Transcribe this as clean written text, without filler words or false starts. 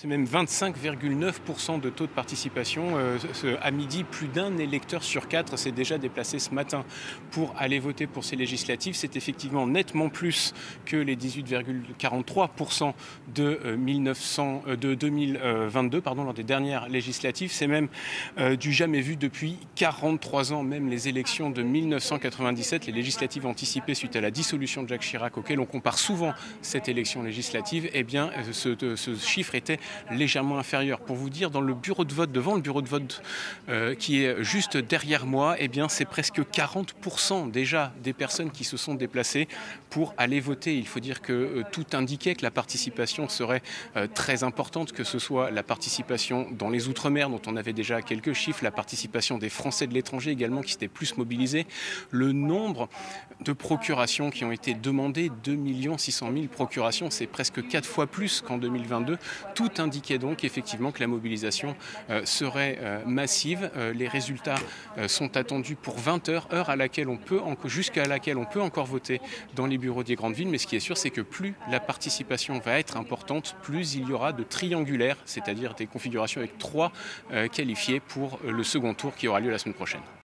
C'est même 25,9% de taux de participation. À midi, plus d'un électeur sur quatre s'est déjà déplacé ce matin pour aller voter pour ces législatives. C'est effectivement nettement plus que les 18,43% de 2022, lors des dernières législatives. C'est même du jamais vu depuis 43 ans. Même les élections de 1997, les législatives anticipées suite à la dissolution de Jacques Chirac, auxquelles on compare souvent cette élection législative, eh bien, ce chiffre était légèrement inférieur. Pour vous dire, dans le bureau de vote, devant le bureau de vote qui est juste derrière moi, eh bien, c'est presque 40% déjà des personnes qui se sont déplacées pour aller voter. Il faut dire que tout indiquait que la participation serait très importante, que ce soit la participation dans les Outre-mer, dont on avait déjà quelques chiffres, la participation des Français de l'étranger également, qui s'étaient plus mobilisés, le nombre de procurations qui ont été demandées, 2 600 000 procurations, c'est presque 4 fois plus qu'en 2022. Tout indiquait donc effectivement que la mobilisation serait massive. Les résultats sont attendus pour 20 heures, jusqu'à laquelle on peut encore voter dans les bureaux des grandes villes. Mais ce qui est sûr, c'est que plus la participation va être importante, plus il y aura de triangulaires, c'est-à-dire des configurations avec 3 qualifiés pour le second tour qui aura lieu la semaine prochaine.